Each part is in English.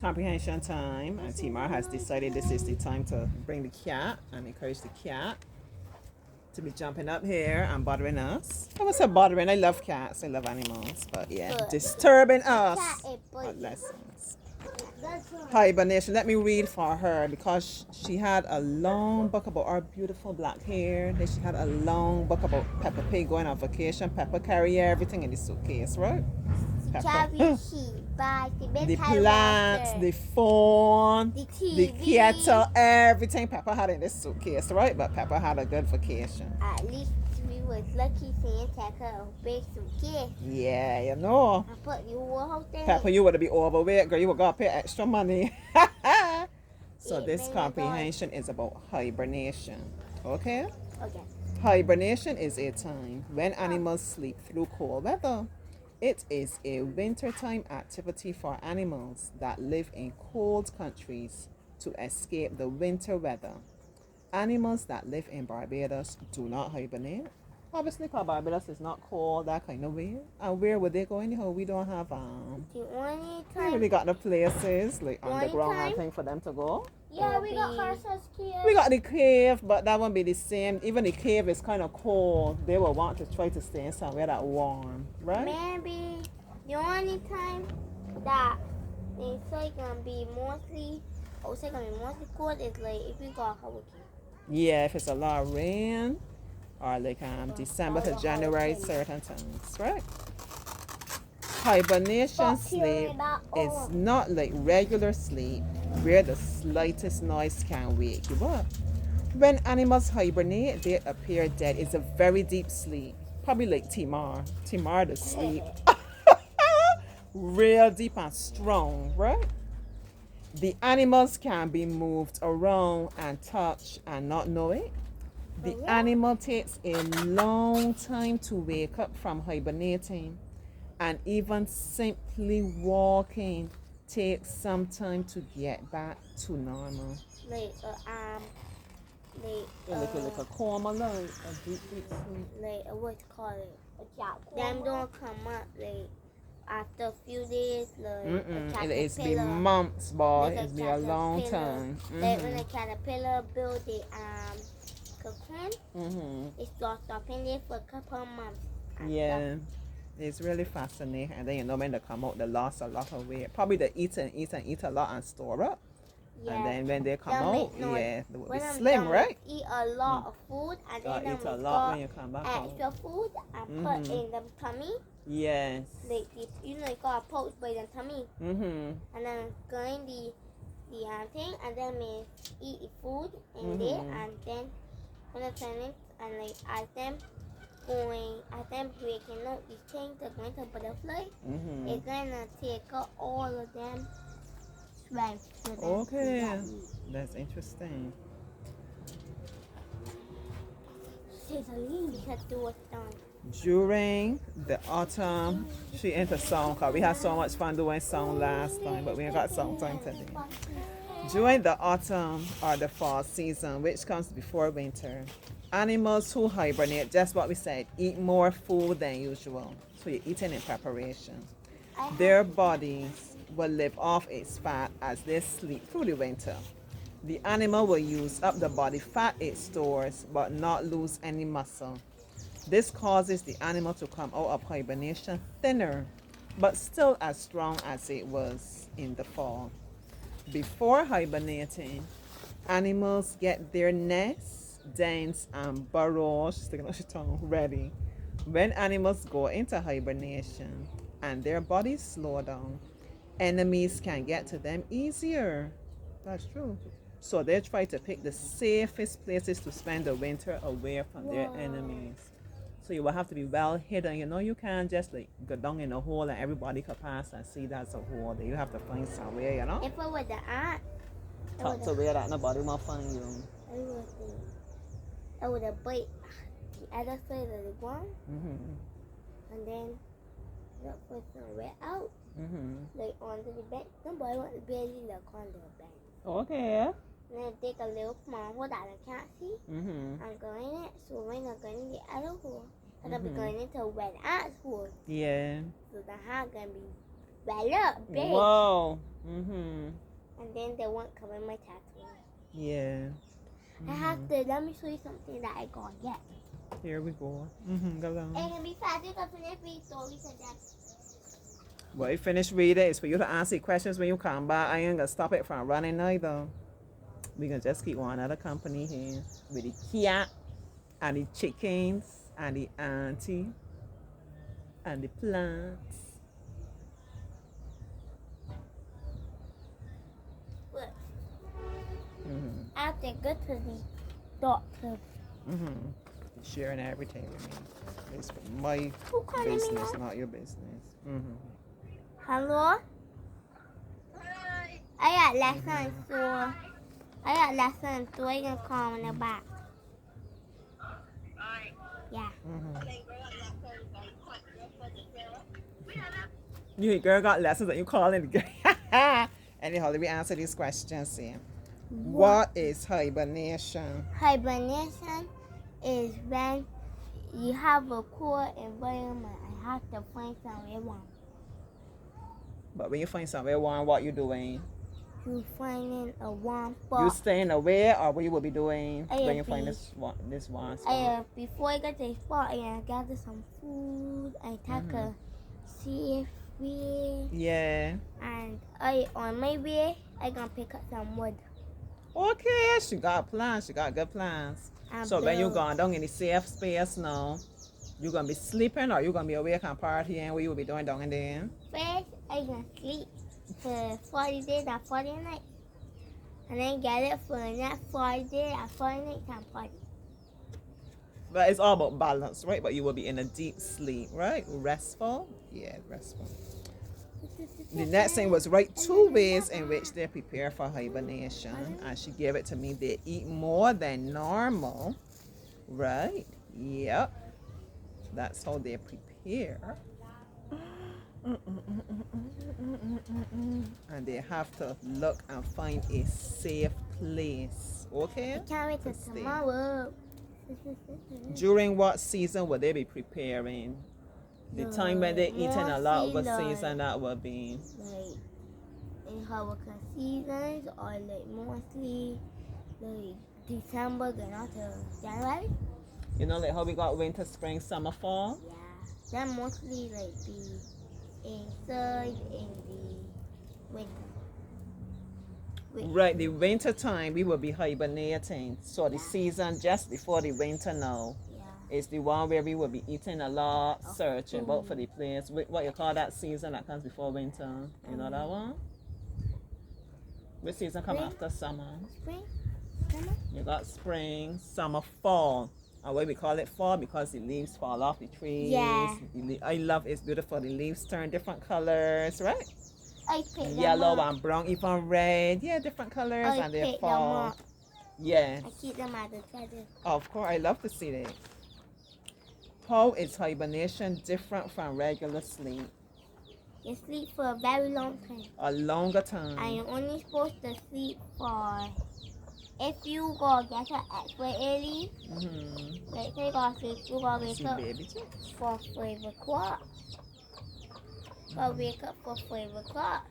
Comprehension time, and Timar has decided this is the time to bring the cat and encourage the cat to be jumping up here and bothering us. I was say bothering. I love cats. I love animals, but yeah, disturbing us. Lessons. Hibernation. Let me read for her because she had a long book about our beautiful black hair. Then she had a long book about Peppa Pig going on vacation. Peppa carry everything in the suitcase, right? Peppa. The plants, the phone, the kettle, everything Peppa had in this suitcase, right? But Peppa had a good vacation. At least we was lucky seeing Taka a big suitcase. Yeah, you know. But you were hoping. Peppa, you would be overweight, girl. You would gotta pay extra money. So this comprehension is about hibernation. Okay? Okay. Hibernation is a time when animals sleep through cold weather. It is a wintertime activity for animals that live in cold countries to escape the winter weather. Animals that live in Barbados do not hibernate. Obviously, because Barbados is not cold that kind of way. And where would they go anyhow? We don't have The only we time. really got no places like Only underground time- and thing for them to go. Yeah, we got horses here. We got the cave, but that won't be the same. Even the cave is kind of cold. They will want to try to stay in somewhere that warm, right? Maybe the only time that it's like gonna be mostly, cold is like if we got hurricane. Yeah, if it's a lot of rain or like December to January, certain times, right? Hibernation sleep is not like regular sleep where the slightest noise can wake you up. When animals hibernate, they appear dead. It's a very deep sleep. Probably like Timar. Timar to sleep. Real deep and strong, right? The animals can be moved around and touched and not know it. The animal takes a long time to wake up from hibernating, and even simply walking takes some time to get back to normal. Like Like a coma, like a deep sleep. what's called it? Them don't come up like after a few days, like a caterpillar. It's been months, boy. Like It's been a long time. Like when a caterpillar build the cocoon, it starts up in there for a couple of months. Yeah. It's really fascinating. And then when they come out, they lost a lot of weight. Probably they eat a lot and store up. Yeah. And then when they come out, they will be slim, right? Eat a lot of food and then eat a lot when you come back extra home. food and put in the tummy. Yes. Like got poached by the tummy. And then go in the thing and then we eat the food in there and then when I turn it and like as them breaking out these things they're going to butterfly. It's gonna take out all of them strength. Okay. That's interesting. During the autumn, she into song because we had so much fun doing song last time, but we ain't got song time today. During the autumn or the fall season, which comes before winter, animals who hibernate, just what we said, eat more food than usual. So you're eating in preparation. Their bodies will live off its fat as they sleep through the winter. The animal will use up the body fat it stores but not lose any muscle. This causes the animal to come out of hibernation thinner but still as strong as it was in the fall. Before hibernating, animals get their nests, dens, and burrows ready. When animals go into hibernation and their bodies slow down, enemies can get to them easier. That's true. So they try to pick the safest places to spend the winter away from their enemies. So you will have to be well hidden. You can't just like go down in a hole and everybody can pass and see that's a hole. You have to find somewhere, If I was the ant, tucked away that nobody will find you. I would have bite the other side of the ground and then look for somewhere out. Like onto the bed. Nobody want to barely look on the bed. Okay. And then take a little small hole that I can't see and go in it. So when I go in the other hole, I'm going to be going into a wet ass hole. Yeah. So the heart going to be right up, big. Whoa. Mm-hmm. And then they won't cover my tattoo. Yeah. I have to, let me show you something that I got yet. Here we go. Go And on. can be fast, you can finish reading stories and that. Well, you finish reading. It's for you to answer questions when you come back. I ain't gonna stop it from running neither. We can just keep one other company here with the cat and the chickens and the auntie and the plants. Look, Mm-hmm. I have to go to the doctor. Mm-hmm. Sharing everything with me. It's for my Who calling me business, now? not your business. Mm-hmm. Hello? I got lessons, so I can call in the back. Yeah. Mm-hmm. You girl got lessons that you calling. Anyhow, let me answer these questions here. What is hibernation? Hibernation is when you have a cool environment and have to find somewhere warm. But when you find somewhere warm, what you doing? You finding a warm You spot. staying away, or what you will be doing I when you be- find this warm spot? Before I get to the spot, I gather some food and take a safe way. Yeah. And on my way, I gonna pick up some wood. Okay, she got plans. She got good plans. And So when you build. gone down in the safe space now, you gonna be sleeping or you gonna be awake and partying? What you will be doing down in there? First, I gonna sleep for 40 days and 40 nights. And then get it for the next 40 days and 40 nights and party. But it's all about balance, right? But you will be in a deep sleep, right? Restful? Yeah, restful. The next thing was write 2 ways in which they prepare for hibernation. And she gave it to me. They eat more than normal, right? Yep. That's how they prepare. And they have to look and find a safe place. Okay? I can't wait till To stay. tomorrow. During what season will they be preparing? The time when they're eating a lot, what Mostly, season that will be? Like in hurricane seasons or like mostly like December going out to January. You know, like how we got winter, spring, summer, fall? Yeah. Then mostly like be inside in the winter. Right, the winter time we will be hibernating. So the season just before the winter now Yeah. is the one where we will be eating a lot, Of searching about for food. the place. What you call that season that comes before winter? You know that one? Which season come Spring. after summer? Spring? Summer? You got spring, summer, fall. And why we call it fall? Because the leaves fall off the trees. Yeah. I love it's beautiful. The leaves turn different colors, right? I pick them Yellow up. and brown, even red. Yeah, different colors, I and they pick them fall. up. Yes, I keep them at the treasure. of course. I love to see that. How is hibernation different from regular sleep? You sleep for a very long time. A longer time. And you're only supposed to sleep for, if you go get an extra early, like say go sleep, you go wake See, up baby, too. for 5 o'clock. Go wake up for 5 o'clock.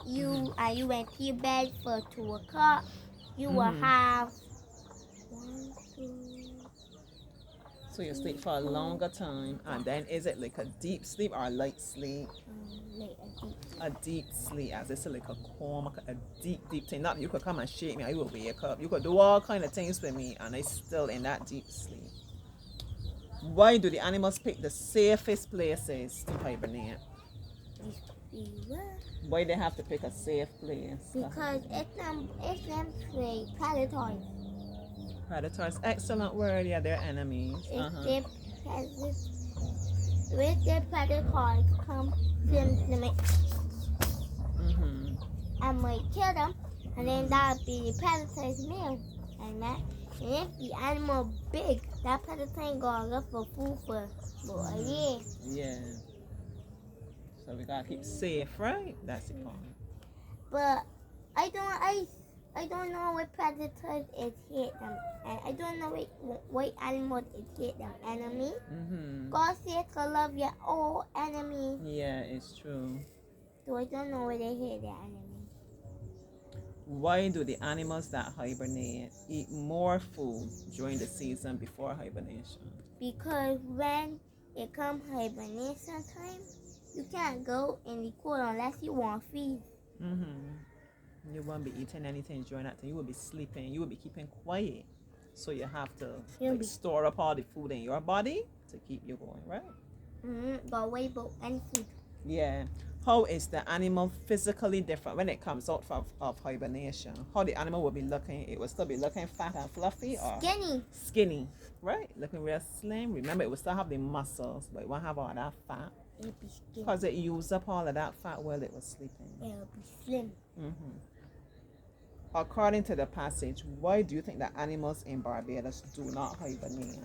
You went to your bed for 2 o'clock. You will have 1, 2, So you sleep for a longer time, and then is it like a deep sleep or a light sleep? like a deep. A deep sleep, as it's like a calm, a deep thing. Not you could come and shake me, I will wake up. You could do all kind of things with me, and I still in that deep sleep. Why do the animals pick the safest places to hibernate? Why they have to pick a safe place? Because it's them like predators. Predators, excellent word. Yeah, they're enemies. With their predators come to me and might kill them, and then that would be the predator's meal. And if the animal big, that predator ain't gonna look for food for a year. Yeah. So we gotta keep safe, right? That's the point. But I don't know what predators it hit them, and I don't know what animals it hit them. Enemy. God says to love your own enemy. Yeah, it's true. So I don't know where they hid the enemy. Why do the animals that hibernate eat more food during the season before hibernation? Because when it comes hibernation time, you can't go in the cold unless you want to freeze. You won't be eating anything during that time. You will be sleeping. You will be keeping quiet. So you have to store up all the food in your body to keep you going, right? But wait, but any food. Yeah. How is the animal physically different when it comes out of hibernation? How the animal will be looking? It will still be looking fat and fluffy or skinny, right? Looking real slim. Remember, it will still have the muscles, but it won't have all that fat. It'll be skinny. Because it used up all of that fat while it was sleeping. It'll be slim. According to the passage, why do you think that animals in Barbados do not hibernate?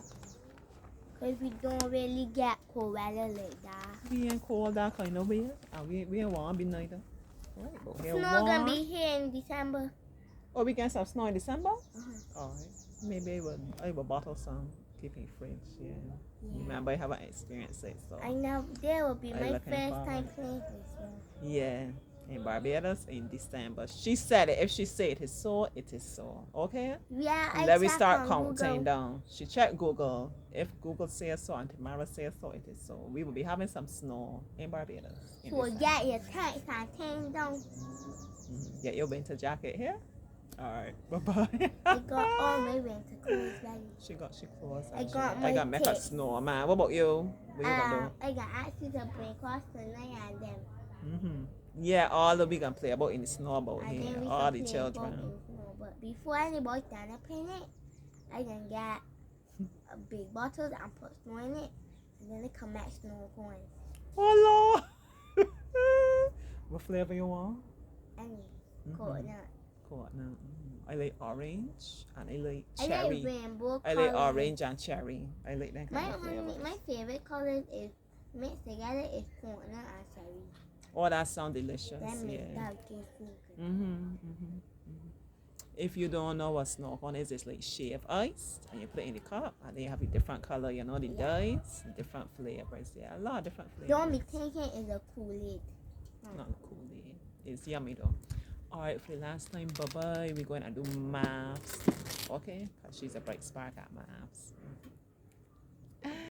Because we don't really get cold weather like that. We ain't cold that kind of way. And we ain't want to be neither. Right, but It's not going to be here in December. Oh, we get some snow in December? Alright. Maybe I will bottle some, keep in fridge, yeah. Remember, I haven't experienced it, so. I know, there will be my first time playing this one. Yeah, in Barbados in December. She said it. If she said it is so, it is so. Okay? Yeah, Let me start Google. counting down. She checked Google. If Google says so and Tamara says so, it is so. We will be having some snow in Barbados. So get your tights and turn down. Get your winter jacket here. Alright, bye-bye. I got all my winter clothes ready. She clothes. I got my I got make a snowman. What about you? What you gonna do? I got actually to bring across the night and them. Yeah, all that we can play about in the snow about here. All the children. But before anybody stand up in it, I can get a big bottle and put snow in it, and then they come back snow coins. Oh Lord! What flavor you want? Any coconut. Coconut. I like orange and I like cherry. I like rainbow I like orange and cherry. I like that kind of flavor. My favorite colors is mixed together is coconut and cherry. Oh, that sounds delicious. That makes that taste so good. If you don't know what snow cone is, it's like shaved ice, and you put it in the cup, and then you have a different color, you know, the dyes, different flavors. Yeah, a lot of different flavors. Don't be thinking it's a Kool-Aid. Not Kool-Aid. It's yummy though. Alright, for the last time, bye-bye. We're going to do maths. Okay? Because she's a bright spark at maths.